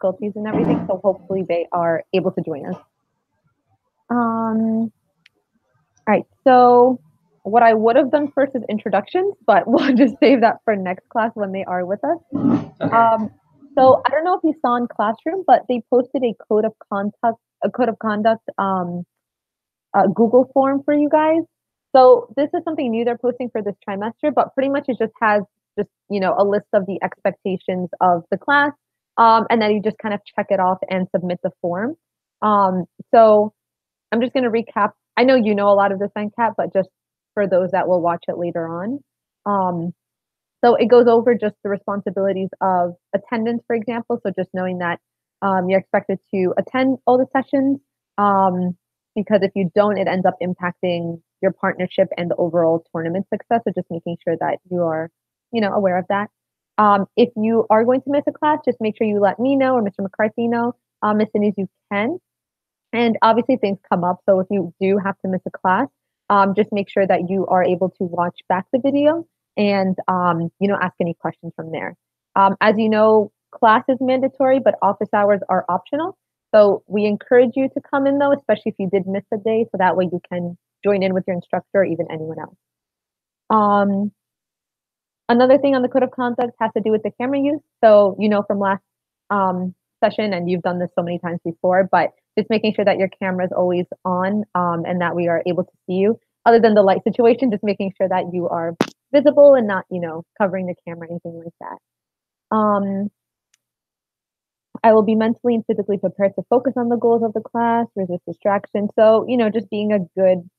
difficulties and everything. So hopefully they are able to join us. All right. So what I would have done first is introductions, but we'll just save that for next class when they are with us. Okay. So I don't know if you saw in Classroom, but they posted a code of conduct Google form for you guys. So this is something new they're posting for this trimester, but pretty much it just has just, a list of the expectations of the class. And then you just kind of check it off and submit the form. So I'm just going to recap. I know you know a lot of this, NCAT, but just for those that will watch it later on. So it goes over just the responsibilities of attendance, for example. So just knowing that you're expected to attend all the sessions, because if you don't, it ends up impacting your partnership and the overall tournament success. So just making sure that you are, aware of that. If you are going to miss a class, just make sure you let me know or Mr. McCarthy know as soon as you can. And obviously things come up. So if you do have to miss a class, just make sure that you are able to watch back the video and, ask any questions from there. As you know, class is mandatory, but office hours are optional. So we encourage you to come in though, especially if you did miss a day. So that way you can join in with your instructor or even anyone else. Another thing on the code of conduct has to do with the camera use. So, from last session, and you've done this so many times before, but just making sure that your camera is always on and that we are able to see you. Other than the light situation, just making sure that you are visible and not, covering the camera, anything like that. I will be mentally and physically prepared to focus on the goals of the class, resist distraction. So, just being a good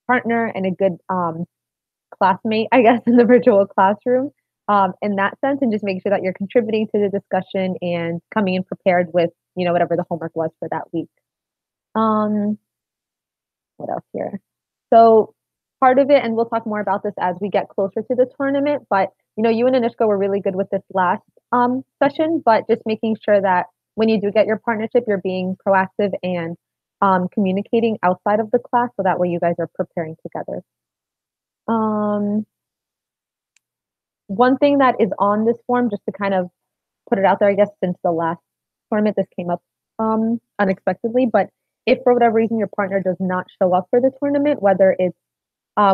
partner and a good classmate, I guess, in the virtual classroom in that sense, and just make sure that you're contributing to the discussion and coming in prepared with, whatever the homework was for that week. What else here? So part of it, and we'll talk more about this as we get closer to the tournament, but you and Anishka were really good with this last session, but just making sure that when you do get your partnership, you're being proactive and communicating outside of the class, so that way you guys are preparing together. One thing that is on this form, just to kind of put it out there, I guess, since the last tournament, this came up unexpectedly, but if for whatever reason your partner does not show up for the tournament, whether it's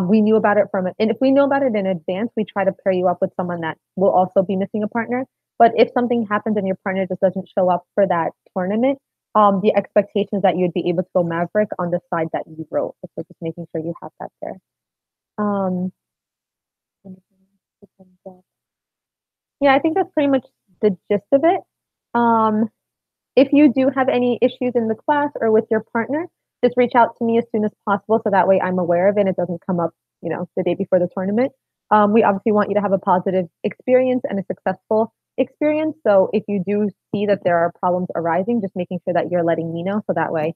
we knew about it and if we know about it in advance, we try to pair you up with someone that will also be missing a partner. But if something happens and your partner just doesn't show up for that tournament, the expectation is that you'd be able to go Maverick on the side that you wrote. So just making sure you have that there. Yeah, I think that's pretty much the gist of it. If you do have any issues in the class or with your partner, just reach out to me as soon as possible, so that way I'm aware of it and it doesn't come up, the day before the tournament. We obviously want you to have a positive experience and a successful experience. So if you do see that there are problems arising, just making sure that you're letting me know, so that way,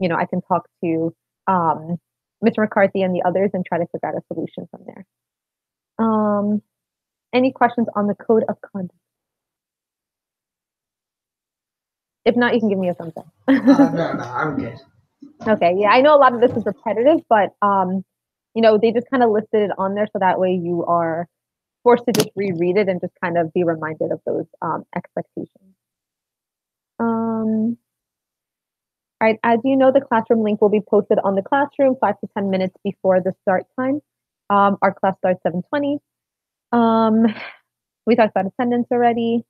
I can talk to Mr. McCarthy and the others and try to figure out a solution from there. Any questions on the code of conduct? If not, you can give me a thumbs up. No, I'm good. Okay, yeah, I know a lot of this is repetitive, but they just kind of listed it on there, so that way you are forced to just reread it and just kind of be reminded of those expectations. All right, as you know, the classroom link will be posted on the classroom 5 to 10 minutes before the start time. Our class starts 7:20. We talked about attendance already.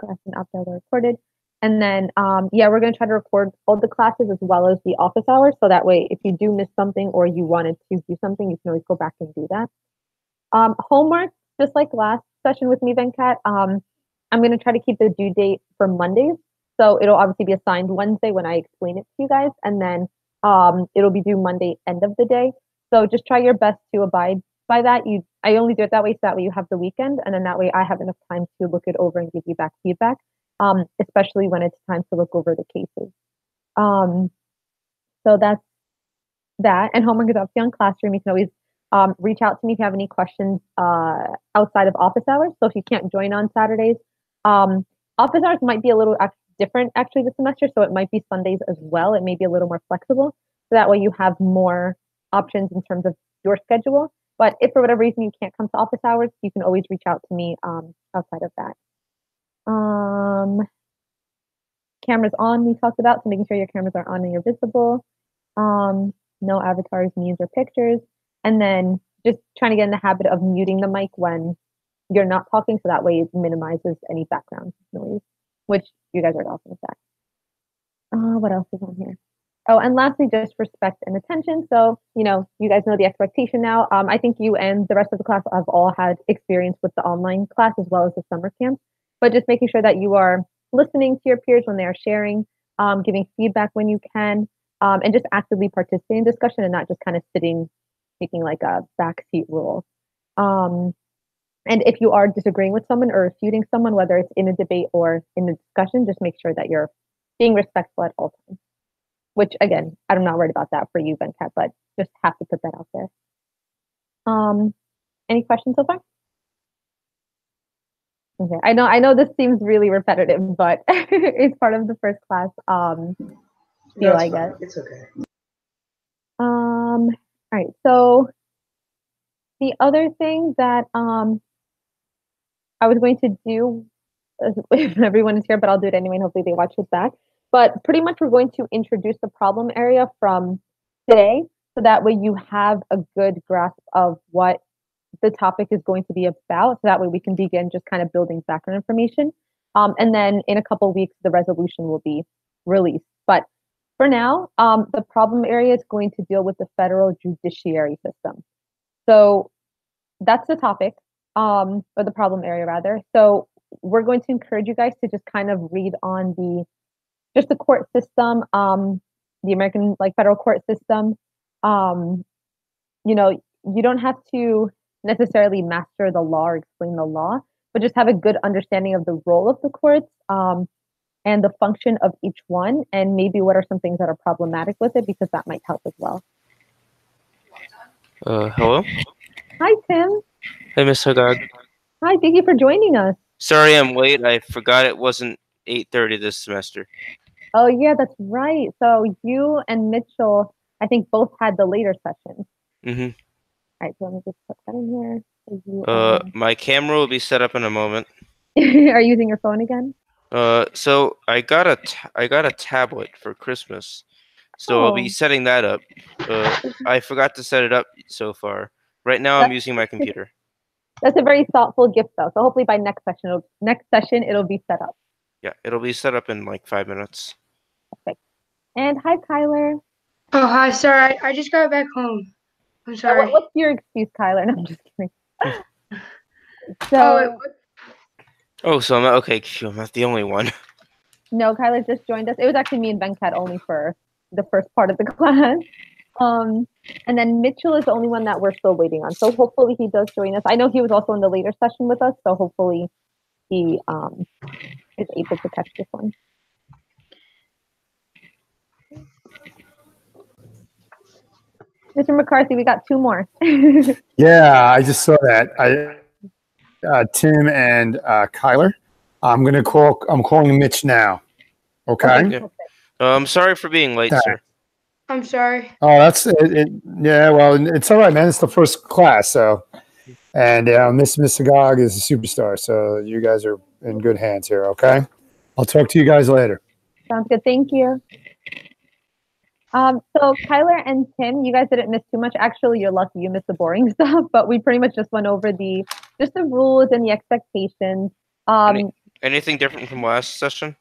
Class and out there recorded. And then, we're going to try to record all the classes as well as the office hours. So that way, if you do miss something or you wanted to do something, you can always go back and do that. Homework, just like last session with me, Venkat, I'm going to try to keep the due date for Mondays. So it'll obviously be assigned Wednesday when I explain it to you guys. And then it'll be due Monday end of the day. So just try your best to abide by that. I only do it that way so that way you have the weekend. And then that way I have enough time to look it over and give you back feedback. Especially when it's time to look over the cases. So that's that. And homework is obviously on Classroom. You can always reach out to me if you have any questions outside of office hours. So if you can't join on Saturdays, office hours might be a little different actually this semester. So it might be Sundays as well. It may be a little more flexible. So that way you have more options in terms of your schedule. But if for whatever reason you can't come to office hours, you can always reach out to me outside of that. cameras on, we talked about, so making sure your cameras are on and you're visible. No avatars, memes, or pictures. And then just trying to get in the habit of muting the mic when you're not talking, so that way it minimizes any background noise, which you guys are awesome with that. What else is on here? Oh, and lastly, just respect and attention. So, you guys know the expectation now. I think you and the rest of the class have all had experience with the online class as well as the summer camp, but just making sure that you are listening to your peers when they are sharing, giving feedback when you can, and just actively participating in discussion and not just kind of sitting, taking like a backseat role. And if you are disagreeing with someone or refuting someone, whether it's in a debate or in a discussion, just make sure that you're being respectful at all times. Which again, I'm not worried about that for you, Venkat, but just have to put that out there. Any questions so far? Okay, I know this seems really repetitive, but it's part of the first class feel, I guess. It's okay. All right. So the other thing that I was going to do if everyone is here, but I'll do it anyway, and hopefully they watch it back. But pretty much we're going to introduce the problem area from today, so that way you have a good grasp of what the topic is going to be about. So that way we can begin just kind of building background information. And then in a couple of weeks, the resolution will be released. But for now, the problem area is going to deal with the federal judiciary system. So that's the topic, or the problem area rather. So we're going to encourage you guys to just kind of read on just the court system, the American federal court system. You don't have to necessarily master the law or explain the law, but just have a good understanding of the role of the courts, and the function of each one, and maybe what are some things that are problematic with it, because that might help as well. Hello? Hi, Tim. Hey, Miss Haggag. Hi, thank you for joining us. Sorry I'm late. I forgot it wasn't 8:30 this semester. Oh, yeah, that's right. So you and Mitchell, I think, both had the later session. Mm-hmm. All right, so let me just put that in here. So my camera will be set up in a moment. are you using your phone again? So I got a tablet for Christmas, so I'll be setting that up. I forgot to set it up so far. Right now I'm using my computer. That's a very thoughtful gift, though. So hopefully by next session it'll be set up. Yeah, it'll be set up in like 5 minutes. Perfect. And hi, Kyler. Oh, hi. Sorry, I just got back home. I'm sorry. What's your excuse, Kyler? No, I'm just kidding. So. So I'm not, okay. I'm not the only one. No, Kyler just joined us. It was actually me and Venkat only for the first part of the class. And then Mitchell is the only one that we're still waiting on. So hopefully he does join us. I know he was also in the later session with us, so hopefully he is able to catch this one. Mr. McCarthy, we got 2 more. Yeah, I just saw that. Tim and Kyler. I'm calling Mitch now. Okay. I'm sorry for being late, sir. I'm sorry. Oh, that's it. Yeah, well, it's all right, man. It's the first class, so. And Miss Haggag is a superstar, so you guys are in good hands here. Okay. I'll talk to you guys later. Sounds good. Thank you. So Kyler and Tim, you guys didn't miss too much. Actually, you're lucky you missed the boring stuff, but we pretty much just went over the rules and the expectations. Anything different from last session?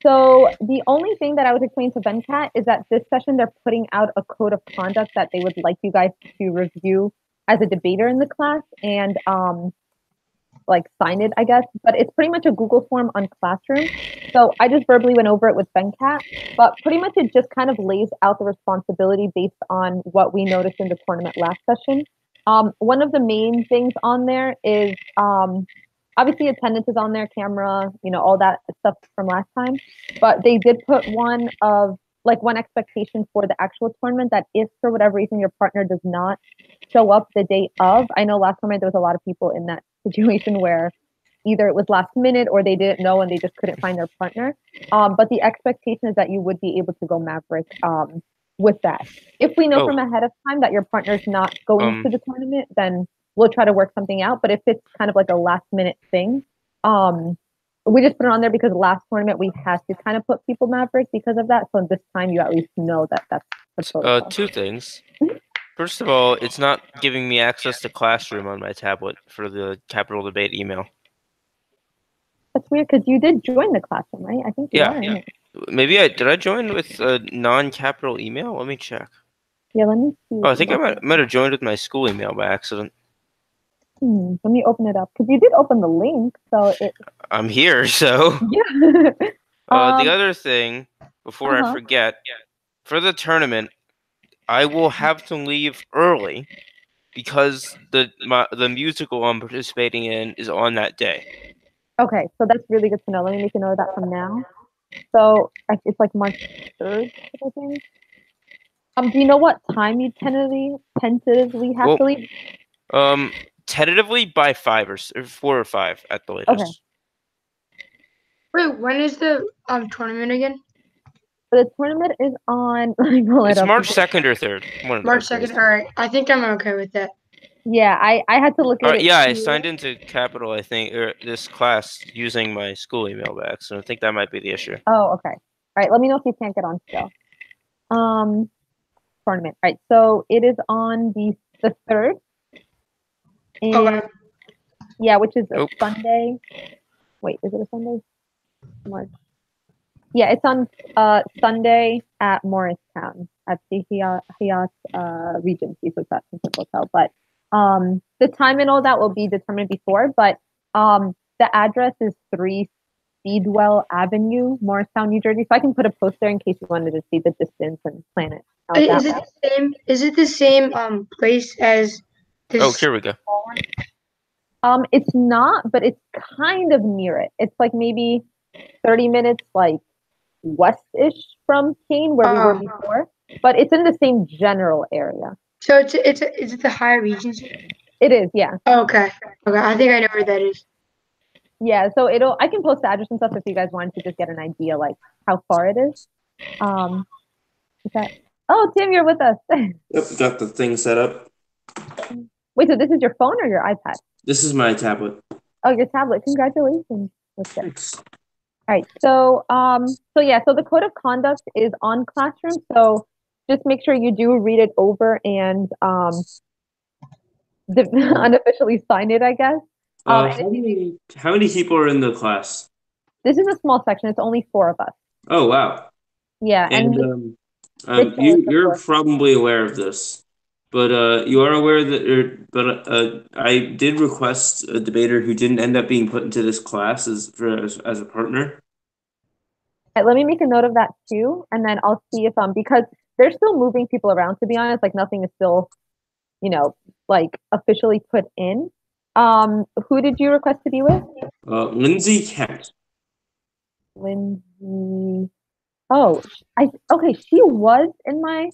So the only thing that I was explaining to Venkat is that this session they're putting out a code of conduct that they would like you guys to review as a debater in the class and sign it, I guess. But it's pretty much a Google form on Classroom. So I just verbally went over it with Venkat, but pretty much it just kind of lays out the responsibility based on what we noticed in the tournament last session. One of the main things on there is obviously attendance is on their camera, all that stuff from last time, but they did put one expectation for the actual tournament, that if for whatever reason your partner does not show up the day of, I know last tournament there was a lot of people in that situation where either it was last minute or they didn't know and they just couldn't find their partner. But the expectation is that you would be able to go Maverick with that. If we know from ahead of time that your partner's not going to the tournament, then we'll try to work something out. But if it's kind of like a last minute thing, we just put it on there because last tournament we had to kind of put People Maverick because of that. So this time you at least know that that's the protocol. Two things. First of all, it's not giving me access to Classroom on my tablet for the Capitol Debate email. That's weird because you did join the Classroom, right? I think you are. Yeah. Maybe did I join with a non-capital email? Let me check. Yeah, let me see. Oh, I think I might have joined with my school email by accident. Let me open it up because you did open the link, so it. I'm here, so. Yeah. The other thing, before I Uh-huh. forget, for the tournament, I will have to leave early because the musical I'm participating in is on that day. Okay, so that's really good to know. Let me make a note of that from now. So it's like March 3rd, I think. Do you know what time you tentatively have to leave? Tentatively by 5 or 4 or 5 at the latest. Okay. Wait, when is the tournament again? The tournament is on. Let me pull it It's up. March 2nd or 3rd. March 2nd. All right. I think I'm okay with that. Yeah, I had to look at it. Yeah, I too. signed into Capital, I think, or this class using my school email back, so I think that might be the issue. Oh, okay. All right. Let me know if you can't get on still. Tournament. All right. So it is on the 3rd. And Okay. yeah, which is a Sunday. Wait, is it a Sunday? March. Yeah, it's on Sunday at Morristown at the Hyatt Regency, so it's at some hotel. But the time and all that will be determined before. But the address is 3 Speedwell Avenue, Morristown, New Jersey. So I can put a post there in case you wanted to see the distance and plan it. Is it the same? Is it the same place as this? Oh, here we go. It's not, but it's kind of near it. It's like maybe 30 minutes, like west-ish from Kane, where we were before, but it's in the same general area. So is it the Higher Regency? It is, yeah. Okay. I think I know where that is. Yeah, so I can post the address and stuff if you guys wanted to just get an idea, like how far it is. Oh, Tim, you're with us. Yep, got the thing set up. Wait, so this is your phone or your iPad? This is my tablet. Oh, your tablet. Congratulations. Thanks. All right. So so the code of conduct is on Classroom. So just make sure you do read it over and unofficially sign it, I guess. How many people are in the class? This is a small section. It's only 4 of us. Oh, wow. Yeah, and you're probably aware of this, but you are aware that. I did request a debater who didn't end up being put into this class as a partner. Right, let me make a note of that too, and then I'll see if because they're still moving people around. To be honest, like nothing is still, like officially put in. Who did you request to be with? Lindsay Kent. Lindsay. Oh, okay. She was in my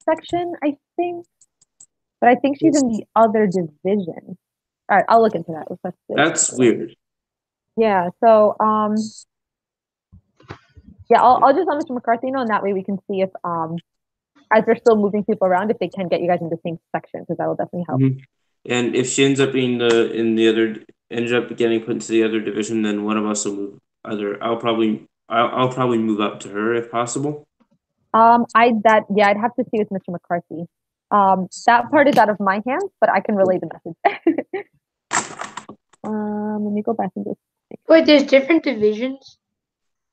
section, I think, but I think she's in the other division. All right, I'll look into that. That's weird. Yeah. So, yeah, I'll just let Mr. McCarthy know, and that way we can see if, as they're still moving people around, if they can get you guys in the same section, because that will definitely help. Mm-hmm. And if she ends up being ended up getting put into the other division, then one of us will move. I'll probably move up to her if possible. I'd have to see with Mr. McCarthy. That part is out of my hands, but I can relay the message. Let me go back and just. Wait, there's different divisions?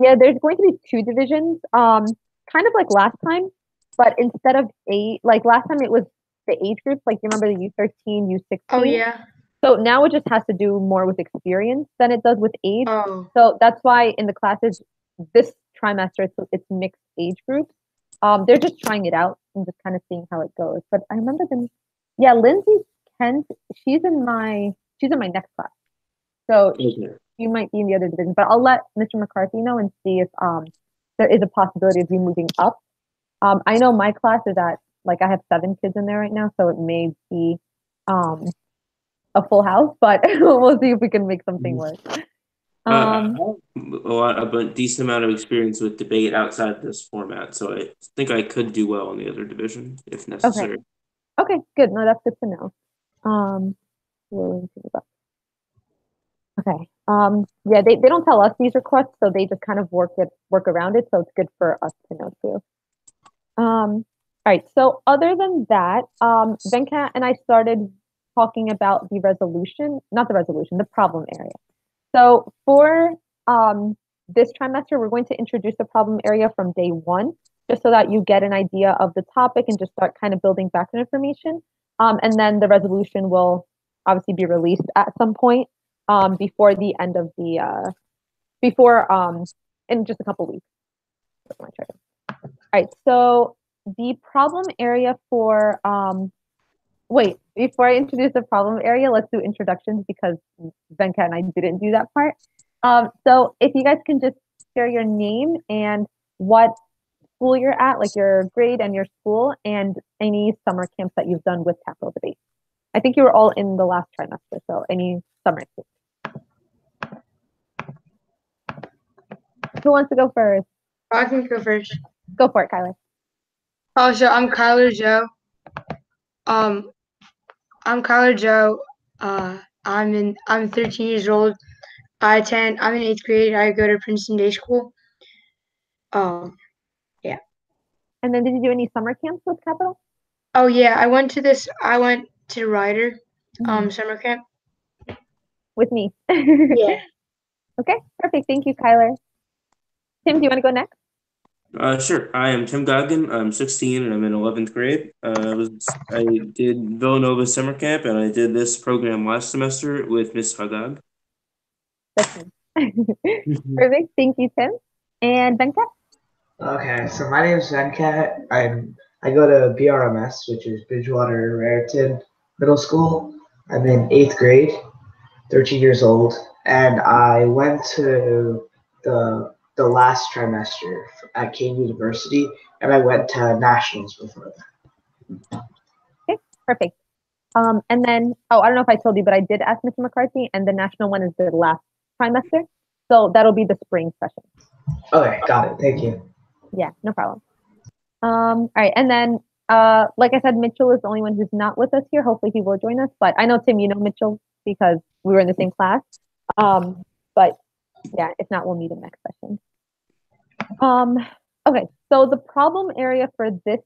Yeah, there's going to be 2 divisions. Kind of like last time, but instead of 8, like last time it was the age groups, like you remember the U13, U16. Oh yeah. So now it just has to do more with experience than it does with age. Oh. So that's why in the classes this trimester it's mixed age groups. They're just trying it out and just kind of seeing how it goes. But I remember them. Yeah, Lindsay Kent, she's in my next class. So you might be in the other division, but I'll let Mr. McCarthy know and see if there is a possibility of you moving up. I know my class is at, like, I have 7 kids in there right now, so it may be a full house, but we'll see if we can make something work. I have a decent amount of experience with debate outside this format, so I think I could do well in the other division if necessary. Okay, good. No, that's good to know. Okay. Yeah, they don't tell us these requests, so they just kind of work around it. So it's good for us to know too. All right. So other than that, Venkat and I started talking about not the resolution, the problem area. So for this trimester, we're going to introduce the problem area from day one, just so that you get an idea of the topic and just start kind of building background information. And then the resolution will obviously be released at some point before the end of the in just a couple weeks. All right. So the problem area for wait, before I introduce the problem area, let's do introductions because Venkat and I didn't do that part. So if you guys can just share your name and what school you're at, like your grade and your school, and any summer camps that you've done with Capital Debate. I think you were all in the last trimester, so any summer camps. Who wants to go first? I can go first. Go for it, Kyler. Oh, so I'm Kyler Joe. Um, I'm Kyler Joe. I'm 13 years old. I'm in 8th grade. I go to Princeton Day School. Yeah. And then did you do any summer camps with Capital? Oh yeah, I went to Ryder, summer camp. With me. Yeah. Okay, perfect. Thank you, Kyler. Tim, do you want to go next? Sure. I am Tim Goggin. I'm 16 and I'm in 11th grade. I did Villanova summer camp and I did this program last semester with Miss Haggag. That's me. Perfect. Thank you, Tim. And Venkat? Okay, so my name is Venkat. I go to BRMS, which is Bridgewater Raritan Middle School. I'm in 8th grade, 13 years old, and I went to the last trimester at Kane University, and I went to nationals before that. Okay, perfect. And then, I don't know if I told you, but I did ask Mr. McCarthy, and the national one is the last trimester. So that'll be the spring session. Okay, got it. Thank you. Yeah, no problem. All right. And then, like I said, Mitchell is the only one who's not with us here. Hopefully he will join us. But I know, Tim, you know Mitchell because we were in the same class. But yeah, if not, we'll meet him next session. Okay. So the problem area for this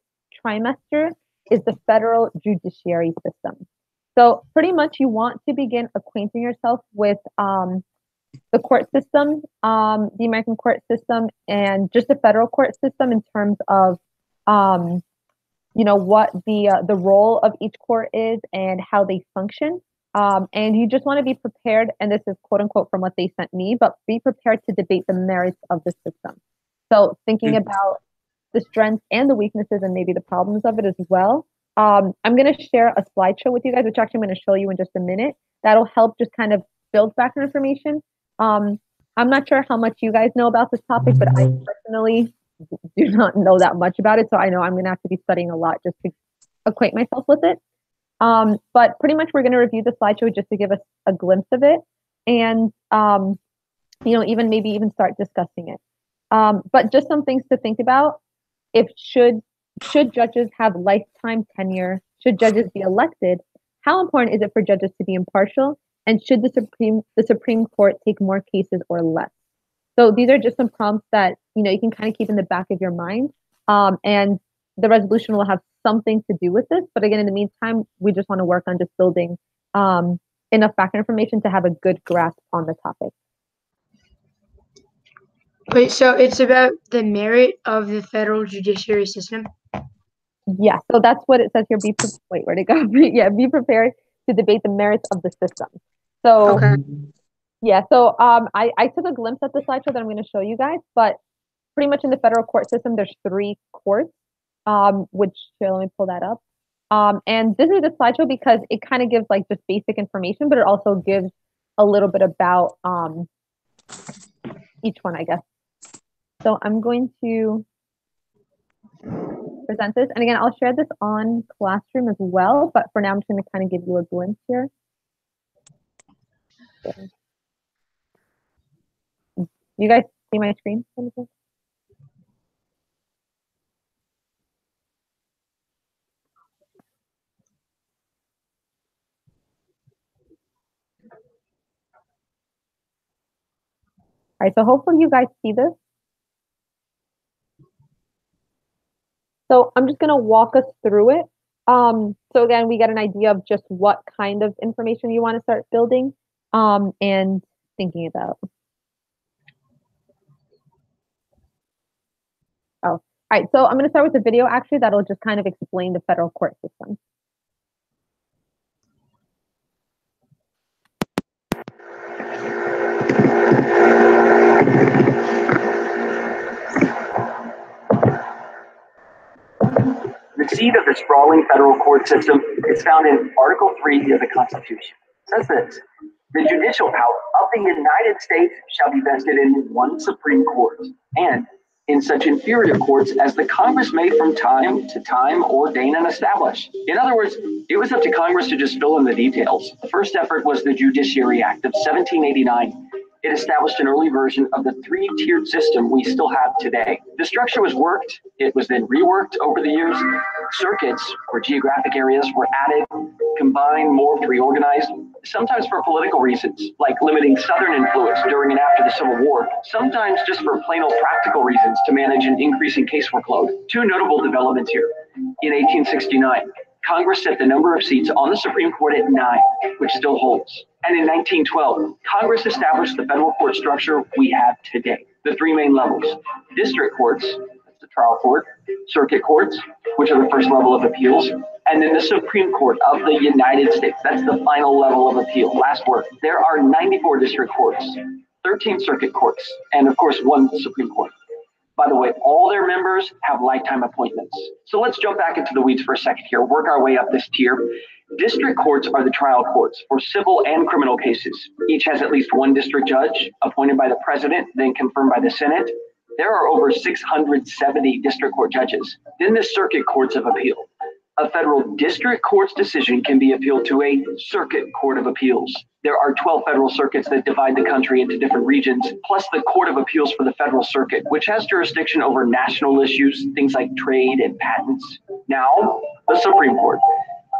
trimester is the federal judiciary system. So pretty much you want to begin acquainting yourself with the court system, the American court system, and just the federal court system in terms of, what the role of each court is and how they function. And you just want to be prepared, and this is quote unquote from what they sent me, but be prepared to debate the merits of the system. So thinking about the strengths and the weaknesses and maybe the problems of it as well. I'm going to share a slideshow with you guys, which actually I'm going to show you in just a minute. That'll help just kind of build background information. I'm not sure how much you guys know about this topic, but I personally do not know that much about it. So I know I'm going to have to be studying a lot just to acquaint myself with it. But pretty much we're going to review the slideshow just to give us a glimpse of it and, even start discussing it. But just some things to think about. Should judges have lifetime tenure? Should judges be elected? How important is it for judges to be impartial? And should the Supreme Court take more cases or less? So these are just some prompts that you can kind of keep in the back of your mind. And the resolution will have something to do with this. But again, in the meantime, we just want to work on just building enough background information to have a good grasp on the topic. Wait, so it's about the merit of the federal judiciary system? Yeah, so that's what it says here. Wait, where'd it go? Yeah, be prepared to debate the merits of the system. So, Okay. yeah, so I took a glimpse at the slideshow that I'm going to show you guys, but pretty much in the federal court system, there's 3 courts, which, here, let me pull that up. And this is the slideshow because it kind of gives like just basic information, but it also gives a little bit about each one, I guess. So I'm going to present this. And again, I'll share this on Classroom as well, but for now, I'm just going to kind of give you a glimpse here. You guys see my screen? right, so hopefully you guys see this. So I'm just going to walk us through it. So again, we get an idea of just what kind of information you want to start building and thinking about. Oh, all right. So I'm going to start with the video actually that'll just kind of explain the federal court system. The seat of the sprawling federal court system is found in Article 3 of the Constitution. It says this: the judicial power of the United States shall be vested in one Supreme Court, and in such inferior courts as the Congress may from time to time ordain and establish. In other words, it was up to Congress to just fill in the details. The first effort was the Judiciary Act of 1789. It established an early version of the three-tiered system we still have today. The structure was worked, it was then reworked over the years. Circuits, or geographic areas, were added, combined, morphed, reorganized, sometimes for political reasons, like limiting Southern influence during and after the Civil War, sometimes just for plain old practical reasons to manage an increasing case workload. Two notable developments here. In 1869, Congress set the number of seats on the Supreme Court at 9, which still holds. And in 1912, Congress established the federal court structure we have today. The three main levels: district courts, that's the trial court; circuit courts, which are the first level of appeals; and then the Supreme Court of the United States. That's the final level of appeal. Last word. There are 94 district courts, 13 circuit courts, and of course, one Supreme Court. By the way, all their members have lifetime appointments. So let's jump back into the weeds for a second here, work our way up this tier. District courts are the trial courts for civil and criminal cases. Each has at least one district judge appointed by the president, then confirmed by the Senate. There are over 670 district court judges. Then the circuit courts of appeal. A federal district court's decision can be appealed to a circuit court of appeals. There are 12 federal circuits that divide the country into different regions, plus the Court of Appeals for the Federal Circuit, which has jurisdiction over national issues, things like trade and patents. Now, the Supreme Court.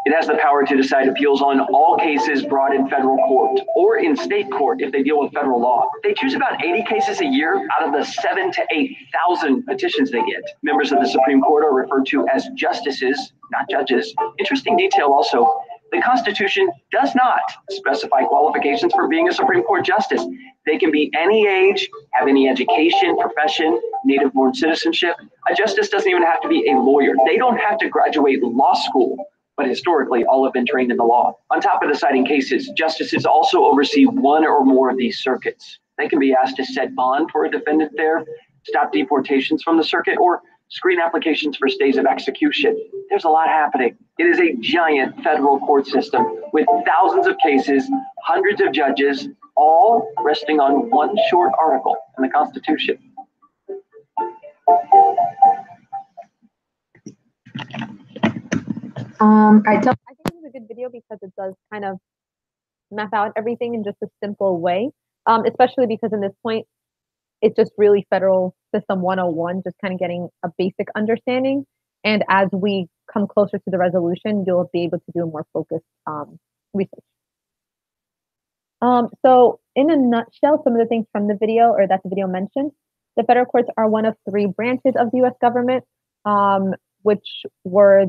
It has the power to decide appeals on all cases brought in federal court or in state court if they deal with federal law. They choose about 80 cases a year out of the 7,000 to 8,000 petitions they get. Members of the Supreme Court are referred to as justices, not judges. Interesting detail also, the Constitution does not specify qualifications for being a Supreme Court justice. They can be any age, have any education, profession, native-born citizenship. A justice doesn't even have to be a lawyer. They don't have to graduate law school, but historically all have been trained in the law. On top of deciding cases, justices also oversee one or more of these circuits. They can be asked to set bond for a defendant there, stop deportations from the circuit, or screen applications for stays of execution. There's a lot happening. It is a giant federal court system with thousands of cases, hundreds of judges, all resting on one short article in the Constitution. All right, so I think this is a good video because it does kind of map out everything in just a simple way, especially because in this point, it's just really federal system 101, just kind of getting a basic understanding. And as we come closer to the resolution, you'll be able to do a more focused research. So in a nutshell, some of the things from the video or that the video mentioned, the federal courts are one of three branches of the U.S. government, which were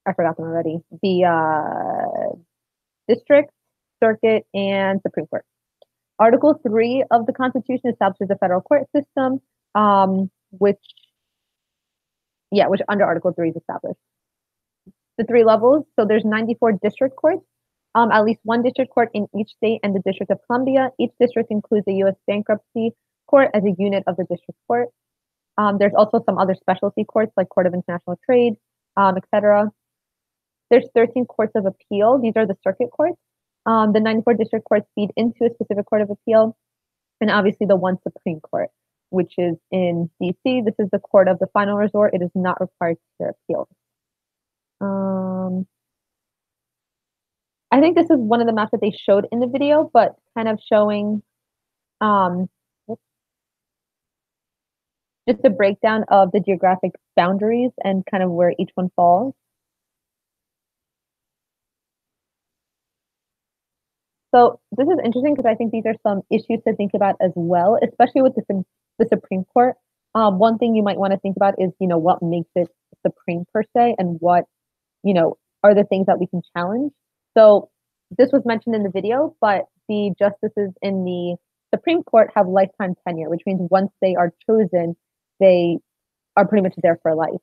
I forgot them already, the district, circuit, and Supreme Court. Article 3 of the Constitution establishes the federal court system, which under Article 3 is established. The three levels, so there's 94 district courts, at least one district court in each state and the District of Columbia. Each district includes the U.S. Bankruptcy Court as a unit of the district court. There's also some other specialty courts like Court of International Trade, etc. There's 13 courts of appeal. These are the circuit courts. The 94 district courts feed into a specific court of appeal, and obviously the one Supreme Court, which is in DC. This is the court of the final resort. It is not required to hear appeals. I think this is one of the maps that they showed in the video, but kind of showing just a breakdown of the geographic boundaries and kind of where each one falls. So this is interesting because I think these are some issues to think about as well, especially with the Supreme Court. One thing you might want to think about is, what makes it supreme per se, and what, are the things that we can challenge. So this was mentioned in the video, but the justices in the Supreme Court have lifetime tenure, which means once they are chosen, they are pretty much there for life.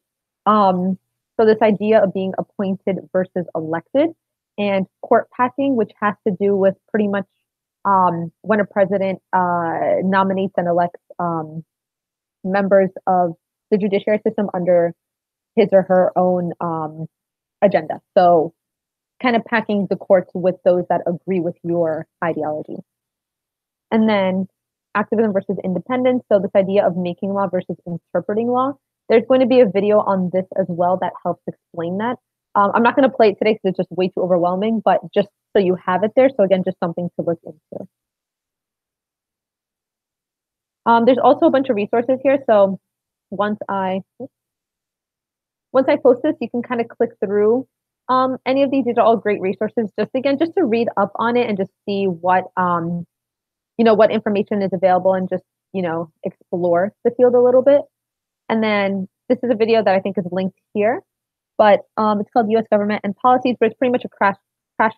So this idea of being appointed versus elected, and court packing, which has to do with pretty much when a president nominates and elects members of the judiciary system under his or her own agenda. So kind of packing the courts with those that agree with your ideology. And then activism versus independence. So this idea of making law versus interpreting law. There's going to be a video on this as well that helps explain that. I'm not going to play it today because it's just way too overwhelming, but just so you have it there. So again, just something to look into. There's also a bunch of resources here. So once I post this, you can kind of click through any of these. These are all great resources. Just to read up on it and just see what what information is available, and just explore the field a little bit. And then this is a video that I think is linked here, but it's called U.S. Government and Policies, but it's pretty much a crash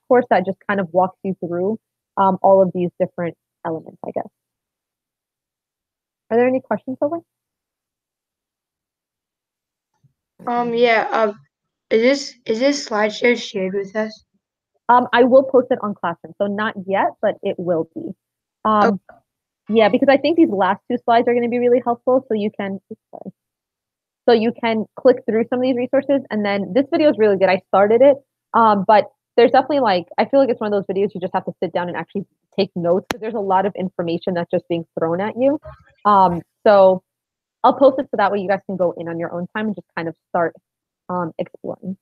course that just kind of walks you through all of these different elements, I guess. Are there any questions over? Yeah. Is this slideshow shared with us? I will post it on Classroom, so not yet, but it will be. Okay. Yeah, because I think these last two slides are going to be really helpful, so you can click through some of these resources. And then this video is really good. I started it, but there's definitely I feel like it's one of those videos you just have to sit down and actually take notes, because there's a lot of information that's just being thrown at you. So I'll post it so that way you guys can go in on your own time and just kind of start exploring.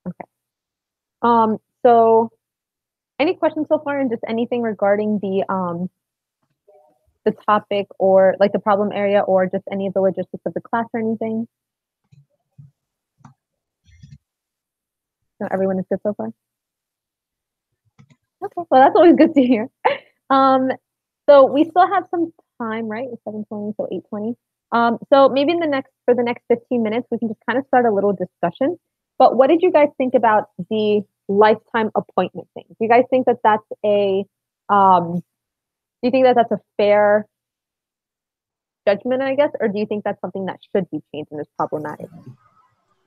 Okay. So any questions so far, and just anything regarding the topic, or the problem area, or just any of the logistics of the class or anything? No, everyone is good so far? Okay, well, that's always good to hear. So we still have some time, right? It's 7:20, so 8:20. So maybe for the next 15 minutes, we can just kind of start a little discussion. But what did you guys think about the lifetime appointment thing? Do you guys think that that's a fair judgment, I guess, or do you think that's something that should be changed and is problematic?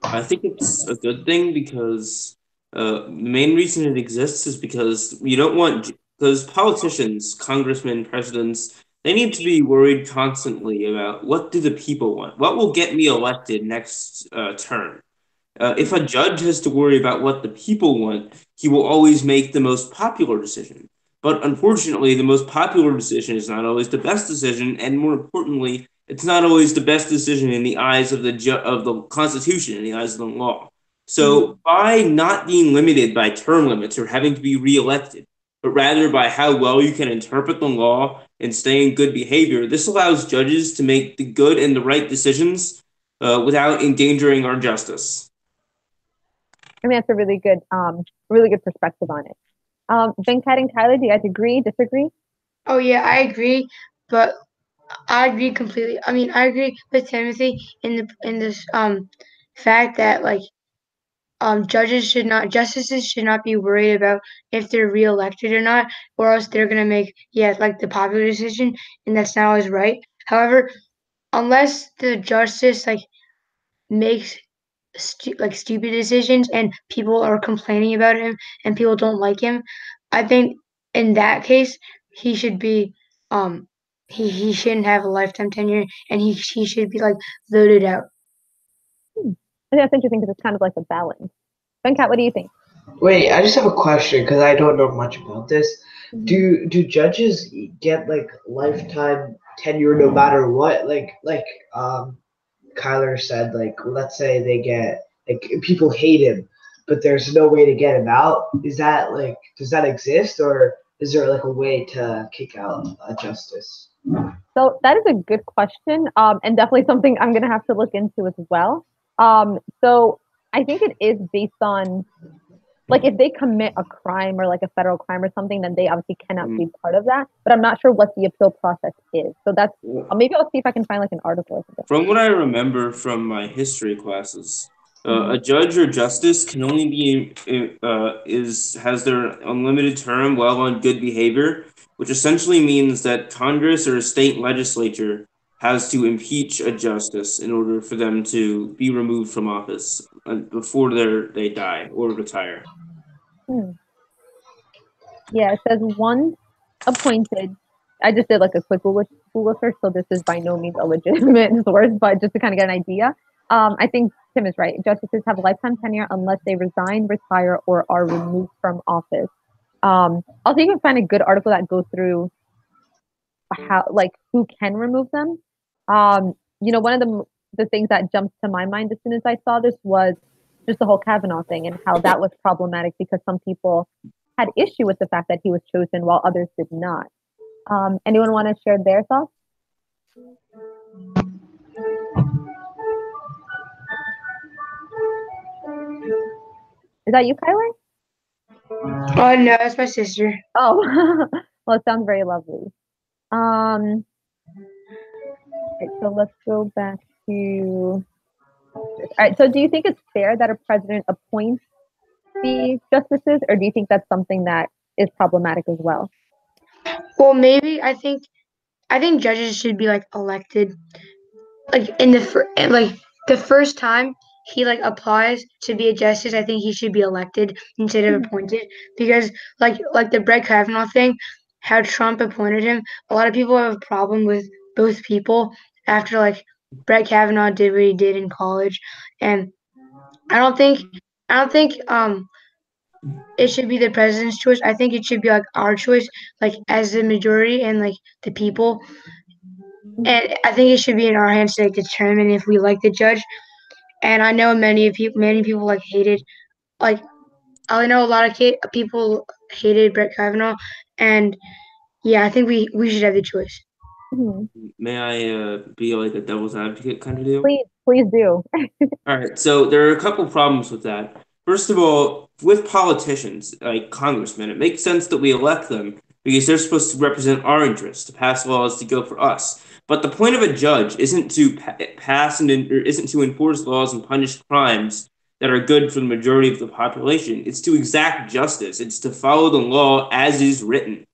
I think it's a good thing, because the main reason it exists is because because politicians, congressmen, presidents, they need to be worried constantly about what do the people want? What will get me elected next term? If a judge has to worry about what the people want, he will always make the most popular decision. But unfortunately, the most popular decision is not always the best decision, and more importantly, it's not always the best decision in the eyes of the Constitution, in the eyes of the law. So by not being limited by term limits or having to be reelected, but rather by how well you can interpret the law and stay in good behavior, this allows judges to make the good and the right decisions without endangering our justice. I mean, that's a really good perspective on it. Venkat and Kylie, do you guys agree, disagree? Oh yeah, I agree, but I agree completely. I mean, I agree with Timothy in this fact that justices should not be worried about if they're reelected or not, or else they're gonna make the popular decision, and that's not always right. However, unless the justice makes stupid decisions and people are complaining about him and people don't like him, I think in that case he should be he shouldn't have a lifetime tenure, and he should be voted out. I think that's interesting because it's kind of like a balance. Venkat, what do you think? Wait, I just have a question because I don't know much about this. Do judges get lifetime tenure no matter what? Kyler said, let's say they get people hate him, but there's no way to get him out. Is that does that exist, or is there a way to kick out a justice? So that is a good question, and definitely something I'm going to have to look into as well. So I think it is based on, like, if they commit a crime or like a federal crime or something, then they obviously cannot be part of that. But I'm not sure what the appeal process is. So that's maybe I'll see if I can find like an article or something. From what I remember from my history classes, a judge or justice can only be has their unlimited term while on good behavior, which essentially means that Congress or a state legislature has to impeach a justice in order for them to be removed from office before they die or retire. Yeah, it says once appointed. I just did like a quick Google search, so this is by no means a legitimate source, but just to kind of get an idea. I think Tim is right. Justices have lifetime tenure unless they resign, retire, or are removed from office. Also, you can find a good article that goes through how, like, who can remove them. One of the things that jumped to my mind as soon as I saw this was just the whole Kavanaugh thing and how that was problematic because some people had issue with the fact that he was chosen while others did not. Anyone want to share their thoughts? Is that you, Kyler? Oh no, it's my sister. Oh, well, it sounds very lovely. Okay, so let's go back to. All right. So, do you think it's fair that a president appoints the justices, or do you think that's something that is problematic as well? Well, maybe I think judges should be like elected, like in the first time he like applies to be a justice. I think he should be elected instead of appointed because like the Brett Kavanaugh thing, how Trump appointed him. A lot of people have a problem with both people after like Brett Kavanaugh did what he did in college, and I don't think it should be the president's choice. I think it should be like our choice, like as the majority and like the people. And I think it should be in our hands to like, determine if we like the judge. And I know many people like hated, like I know a lot of people hated Brett Kavanaugh, and yeah, I think we should have the choice. May I be like a devil's advocate kind of deal? Please do. All right, so there are a couple problems with that. First of all, with politicians like congressmen, it makes sense that we elect them because they're supposed to represent our interests, to pass laws to go for us. But the point of a judge isn't to pass or isn't to enforce laws and punish crimes that are good for the majority of the population. It's to exact justice. It's to follow the law as is written.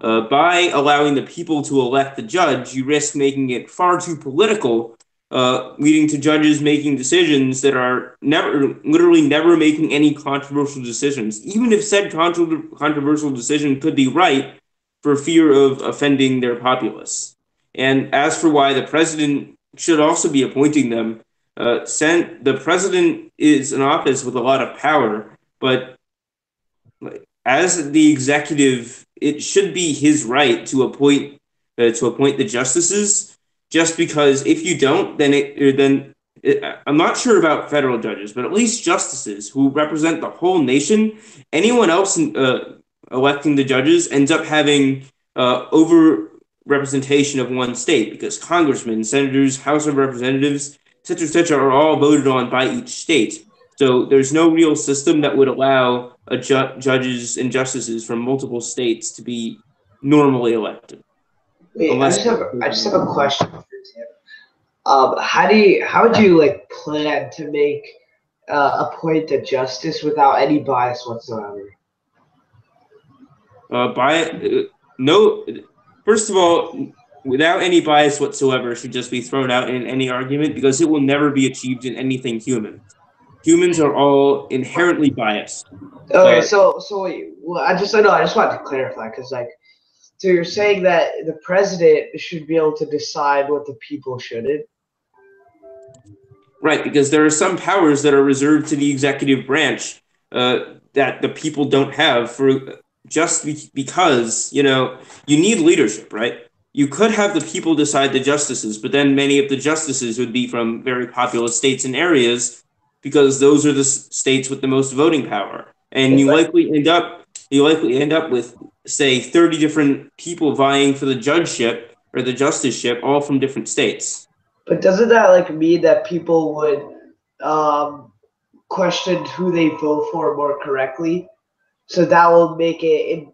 By allowing the people to elect the judge, you risk making it far too political, leading to judges making decisions that are literally never making any controversial decisions, even if said controversial decision could be right for fear of offending their populace. And as for why the president should also be appointing them, the president is an office with a lot of power, but as the executive, it should be his right to appoint the justices. Just because if you don't, I'm not sure about federal judges, but at least justices who represent the whole nation. Anyone else electing the judges ends up having over representation of one state because congressmen, senators, House of Representatives, etc., are all voted on by each state. So there's no real system that would allow judges and justices from multiple states to be normally elected. Wait, I just have a question for Tim. How would you like plan to make appoint a justice without any bias whatsoever? First of all, without any bias whatsoever should just be thrown out in any argument because it will never be achieved in anything human. Humans are all inherently biased. Okay, so wait, well, I just wanted to clarify because so you're saying that the president should be able to decide what the people shouldn't? Right, because there are some powers that are reserved to the executive branch that the people don't have because, you need leadership, right? You could have the people decide the justices, but then many of the justices would be from very populous states and areas because those are the states with the most voting power. And you likely end up with, say, 30 different people vying for the judgeship, or the justiceship, all from different states. But doesn't that like mean that people would question who they vote for more correctly? So that will make it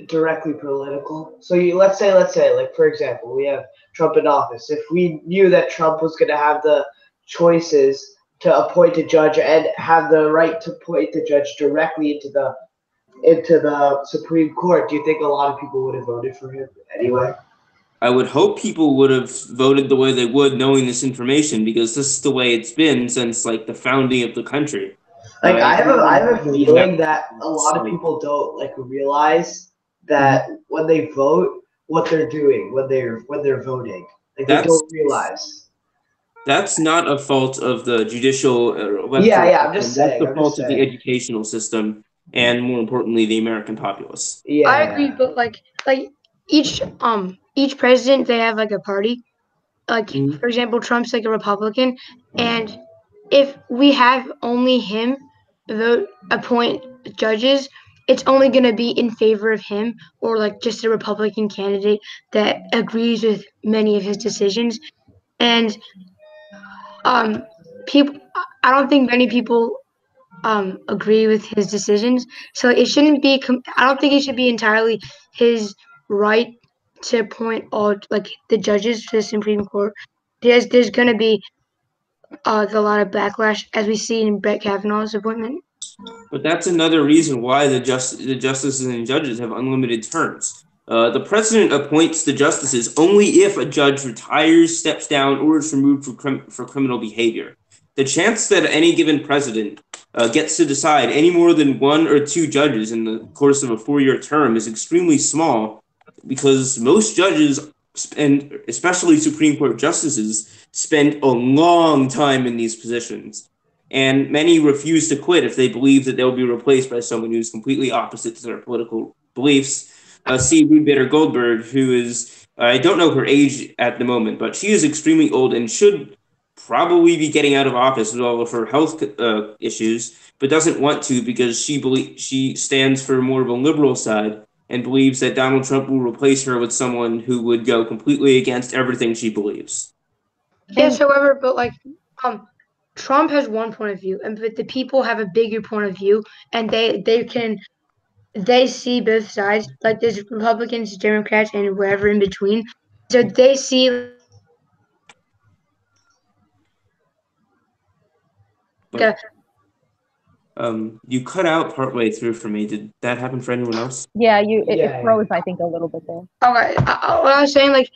directly political. So let's say, like for example, we have Trump in office. If we knew that Trump was going to have the choices to appoint a judge and have the right to appoint the judge directly into the Supreme Court, do you think a lot of people would have voted for him anyway? I would hope people would have voted the way they would, knowing this information, because this is the way it's been since like the founding of the country. Like I have a feeling that a lot of people don't like realize that when they vote, what they're doing when they're voting. Like they don't realize. That's not a fault of the judicial yeah, I'm just saying. That's the fault of the educational system and, more importantly, the American populace. Yeah, I agree, but like each president, they have like a party. Like for example, Trump's like a Republican, and if we have only him appoint judges, it's only going to be in favor of him or like just a Republican candidate that agrees with many of his decisions. And people, I don't think many people agree with his decisions. So it shouldn't be. I don't think it should be entirely his right to appoint all like the judges to the Supreme Court. There's going to be a lot of backlash as we see in Brett Kavanaugh's appointment. But that's another reason why the justices and judges have unlimited terms. The president appoints the justices only if a judge retires, steps down, or is removed for criminal behavior. The chance that any given president gets to decide any more than one or two judges in the course of a 4-year term is extremely small, because most judges, and especially Supreme Court justices, spend a long time in these positions. And many refuse to quit if they believe that they'll be replaced by someone who's completely opposite to their political beliefs. See Ruth Bader Goldberg, who is, I don't know her age at the moment, but she is extremely old and should probably be getting out of office with all of her health issues, but doesn't want to because she stands for more of a liberal side and believes that Donald Trump will replace her with someone who would go completely against everything she believes. Yes, however, but like Trump has one point of view, but the people have a bigger point of view, and they see both sides. Like there's Republicans, Democrats, and wherever in between. So they see. You cut out partway through for me. Did that happen for anyone else? Yeah, it froze. I think a little bit there. Okay, what I was saying, like,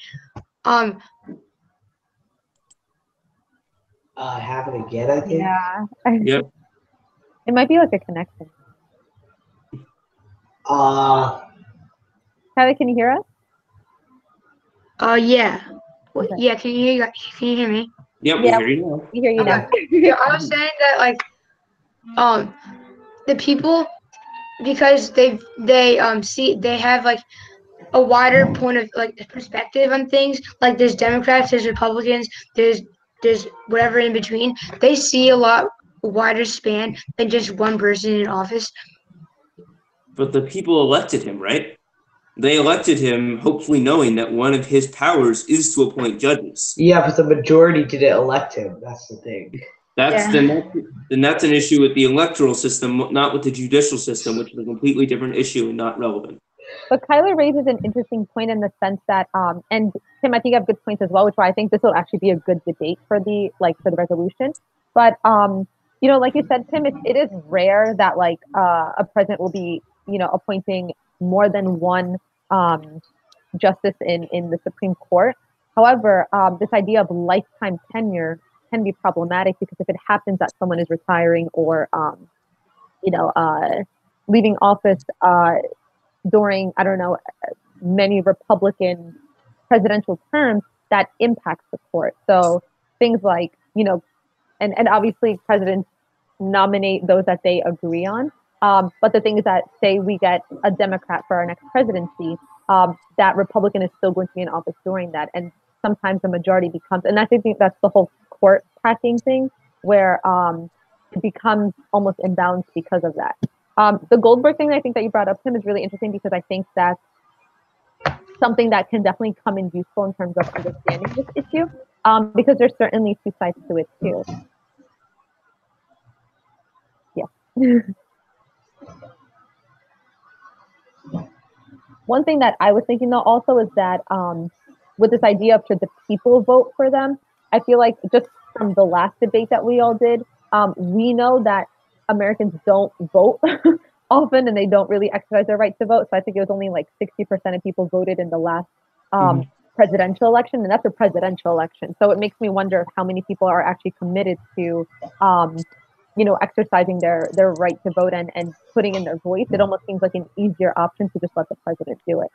happen again, I think. Yeah. Yep. It might be like a connection. Tyler, can you hear us? Yeah. Okay. Yeah, can you hear me? Yep, Yeah, we hear you now. We hear you now. Yeah, I was saying that like the people, because they have like a wider point of like perspective on things. Like there's Democrats, there's Republicans, there's whatever in between. They see a lot wider span than just one person in office. But the people elected him, right? They elected him hopefully knowing that one of his powers is to appoint judges. Yeah, but the majority didn't elect him. That's the thing. Then that's an issue with the electoral system, not with the judicial system, which is a completely different issue and not relevant. But Kyler raises an interesting point in the sense that, and Tim, I think you have good points as well, which why I think this will actually be a good debate for the resolution. But like you said, Tim, it is rare that like a president will be appointing more than one justice in the Supreme Court. However, this idea of lifetime tenure can be problematic because if it happens that someone is retiring or leaving office during many Republican presidential terms, that impacts the court. So things like and obviously presidents nominate those that they agree on. But the thing is that say we get a Democrat for our next presidency, that Republican is still going to be in office during that, and sometimes the majority becomes, and I think that's the whole court packing thing, where it becomes almost imbalanced because of that. The Goldberg thing I think that you brought up, Tim, is really interesting because I think that something that can definitely come in useful in terms of understanding this issue, because there's certainly two sides to it too. Yeah. One thing that I was thinking though also is that with this idea of should the people vote for them, I feel like just from the last debate that we all did, we know that Americans don't vote often and they don't really exercise their right to vote. So I think it was only like 60% of people voted in the last presidential election, and that's a presidential election. So it makes me wonder how many people are actually committed to exercising their right to vote and putting in their voice. It almost seems like an easier option to just let the president do it.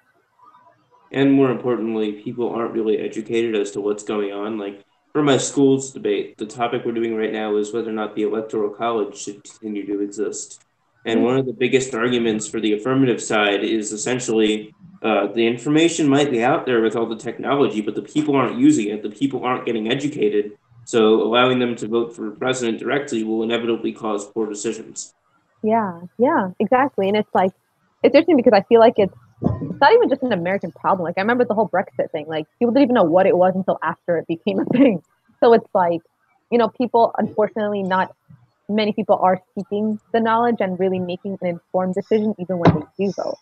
And more importantly, people aren't really educated as to what's going on. Like for my school's debate, the topic we're doing right now is whether or not the Electoral College should continue to exist. And one of the biggest arguments for the affirmative side is essentially the information might be out there with all the technology, but the people aren't using it. The people aren't getting educated. So allowing them to vote for president directly will inevitably cause poor decisions. Yeah, exactly. And it's like, it's interesting because I feel like it's not even just an American problem. Like I remember the whole Brexit thing, like people didn't even know what it was until after it became a thing. So it's like, people, unfortunately, not many people are seeking the knowledge and really making an informed decision even when they do vote,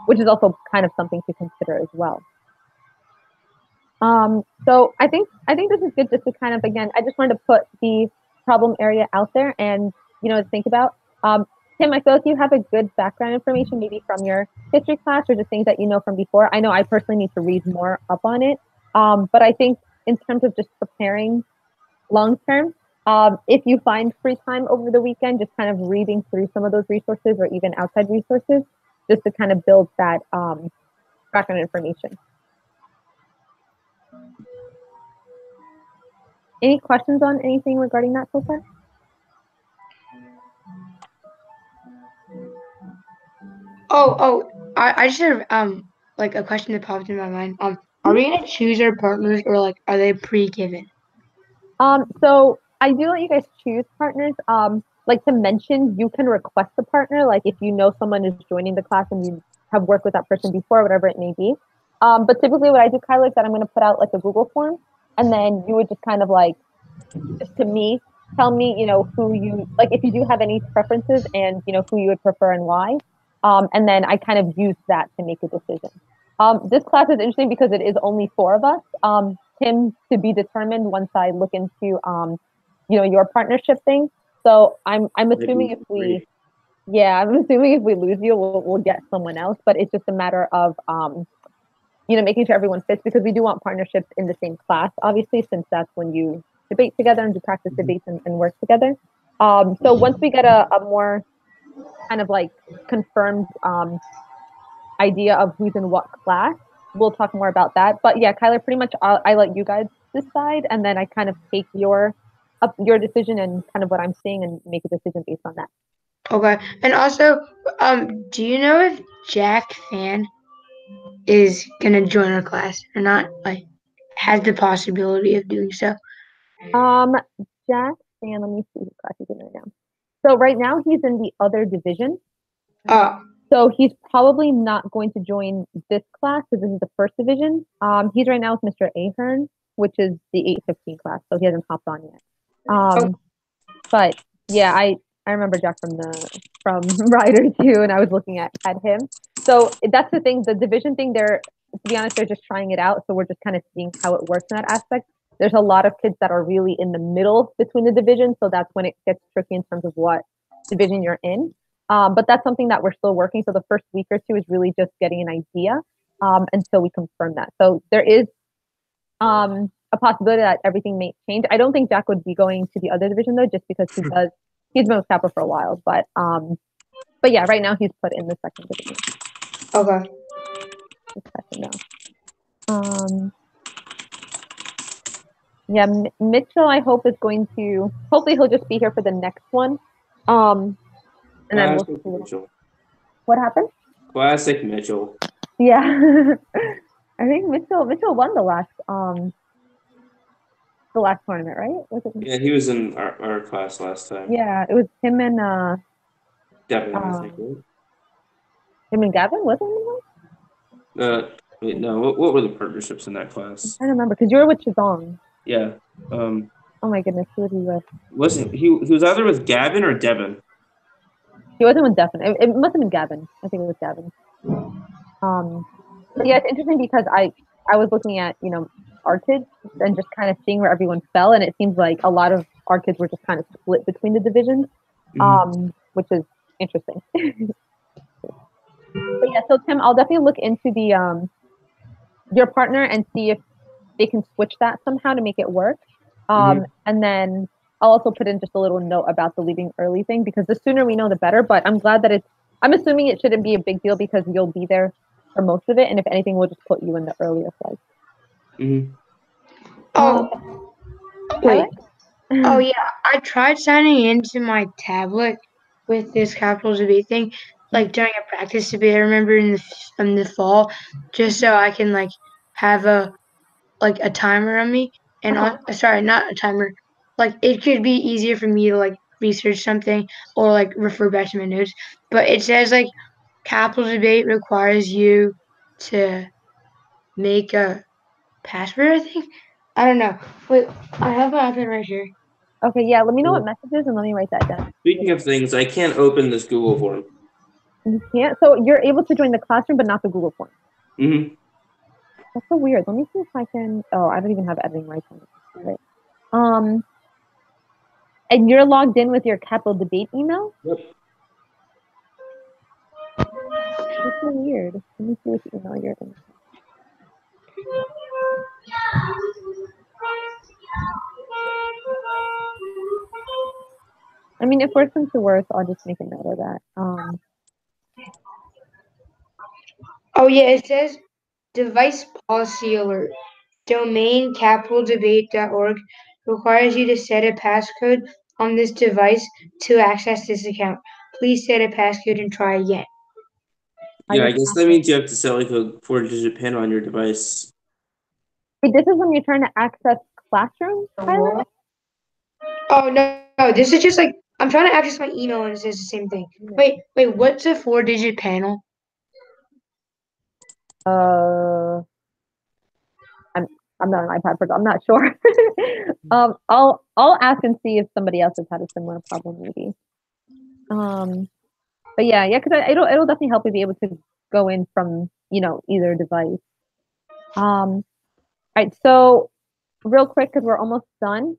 which is also kind of something to consider as well. So I think this is good just to kind of, again, I just wanted to put the problem area out there and, to think about. Tim, I feel like you have a good background information, maybe from your history class or just things that you know from before. I know I personally need to read more up on it. But I think in terms of just preparing long term, if you find free time over the weekend, just kind of reading through some of those resources or even outside resources, just to kind of build that background information. Any questions on anything regarding that so far? I just have like a question that popped in my mind. Are we gonna choose our partners or like are they pre-given? So I do let you guys choose partners. Like to mention, you can request a partner. Like if you know someone is joining the class and you have worked with that person before, whatever it may be. But typically what I do, Kyla, is that I'm going to put out like a Google form, and then you would just kind of like, just to me, tell me, who you, like if you do have any preferences and, who you would prefer and why. And then I kind of use that to make a decision. This class is interesting because it is only 4 of us. Tim, to be determined once I look into, your partnership thing. So I'm assuming if we, I'm assuming if we lose you, we'll get someone else. But it's just a matter of, making sure everyone fits, because we do want partnerships in the same class, obviously, since that's when you debate together and do practice debates and work together. So once we get a more kind of like confirmed idea of who's in what class, we'll talk more about that. But yeah, Kyler, pretty much I let you guys decide, and then I kind of take your decision and kind of what I'm seeing and make a decision based on that. Okay. And also, do you know if Jack Fan is gonna join our class or not? Like, has the possibility of doing so? Jack Fan, let me see whose class he's in right now. So right now he's in the other division. So he's probably not going to join this class because this is the first division. He's right now with Mr. Ahern, which is the 815 class, so he hasn't hopped on yet. But yeah, I remember Jack from Rider too, and I was looking at him. So that's the thing, the division thing. To be honest, they're just trying it out, so we're just kind of seeing how it works in that aspect. There's a lot of kids that are really in the middle between the divisions, so that's when it gets tricky in terms of what division you're in. But that's something that we're still working. So the first week or two is really just getting an idea until we confirm that. So there is a possibility that everything may change. I don't think Jack would be going to the other division though, just because he's been with Kappa for a while. But yeah, right now he's put in the second division. Okay. Yeah, Mitchell, I hope is going to. Hopefully, he'll just be here for the next one. And then we'll see. Mitchell. What happened? Classic Mitchell. Yeah, I think Mitchell won the last tournament, right? Was it? Yeah, he was in our class last time. Yeah, it was him and Devin, I think. Right? Him and Gavin, wasn't it? Wait, no. What were the partnerships in that class? I don't remember because you were with Chazong. Yeah. Oh my goodness, who was he with? Wasn't he was either with Gavin or Devin? He wasn't with Devin. It must have been Gavin. I think it was Gavin. But yeah, it's interesting because I was looking at our kids and just kind of seeing where everyone fell, and it seems like a lot of our kids were just kind of split between the divisions, which is interesting. But yeah, so Tim, I'll definitely look into the your partner and see if they can switch that somehow to make it work. And then I'll also put in just a little note about the leaving early thing because the sooner we know, the better. But I'm glad that I'm assuming it shouldn't be a big deal because you'll be there for most of it, and if anything, we'll just put you in the earlier flight. Oh, wait. Oh yeah, I tried signing into my tablet with this capital debate thing, like during a practice debate. I remember in the fall, just so I can like have a timer on me, and sorry, not a timer. Like it could be easier for me to like research something or like refer back to my notes. But it says like capital debate requires you to make a password, I think. I don't know. Wait, I have my iPad right here. Okay, yeah, let me know what messages and let me write that down. Speaking of things, I can't open this Google form. You can't? So you're able to join the classroom, but not the Google form. That's so weird. Let me see if I can. Oh, I don't even have editing rights on it. And you're logged in with your capital debate email? Yep. That's so weird. Let me see which email you're in. I mean, if worse comes to worse, I'll just make a note of that. Oh yeah, it says device policy alert. Domain capitaldebate.org requires you to set a passcode on this device to access this account. Please set a passcode and try again. Yeah, I guess that means you have to set like a 4-digit PIN on your device. Wait, this is when you're trying to access Classroom, Tyler? Oh no, this is just like I'm trying to access my email and it says the same thing. Wait, what's a 4-digit panel? I'm not an iPad person. I'm not sure. I'll ask and see if somebody else has had a similar problem, maybe. But yeah, because it'll definitely help you be able to go in from either device. All right, so real quick because we're almost done.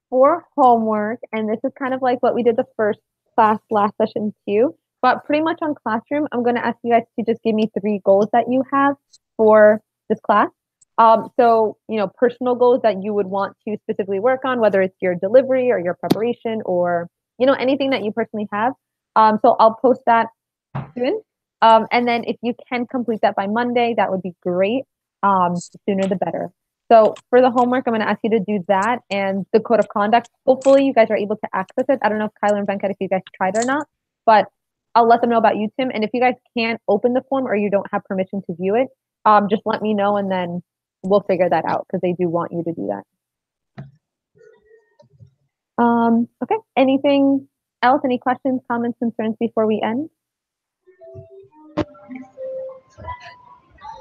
For homework, and this is kind of like what we did the first class last session too. But pretty much on Classroom, I'm going to ask you guys to just give me 3 goals that you have for this class. So, personal goals that you would want to specifically work on, whether it's your delivery or your preparation or, anything that you personally have. So I'll post that soon. And then if you can complete that by Monday, that would be great. The sooner the better. So for the homework, I'm going to ask you to do that and the code of conduct. Hopefully you guys are able to access it. I don't know if Kyler and Venkat, if you guys tried or not, but I'll let them know about you, Tim. And if you guys can't open the form or you don't have permission to view it, just let me know and then we'll figure that out because they do want you to do that. Okay. Anything else? Any questions, comments, concerns before we end?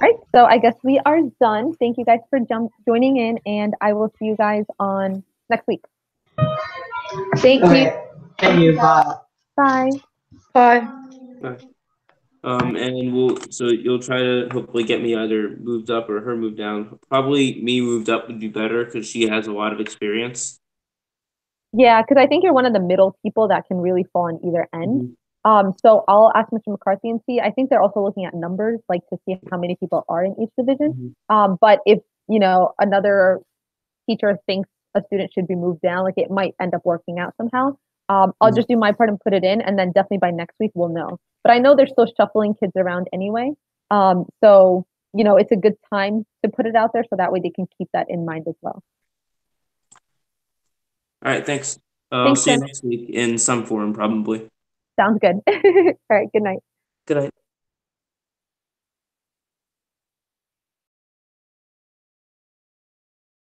All right, so I guess we are done. Thank you guys for joining in, and I will see you guys on next week. Thank you. Thank you. Bye. Bye. Bye. Bye. And so you'll try to hopefully get me either moved up or her moved down. Probably me moved up would be better because she has a lot of experience. Yeah, because I think you're one of the middle people that can really fall on either end. So I'll ask Mr. McCarthy and see. I think they're also looking at numbers, like to see how many people are in each division. But if another teacher thinks a student should be moved down, like it might end up working out somehow. I'll just do my part and put it in, and then definitely by next week we'll know. But I know they're still shuffling kids around anyway. So it's a good time to put it out there so that way they can keep that in mind as well. All right, thanks. I'll see you next week in some form, probably. Sounds good. All right, good night. Good night.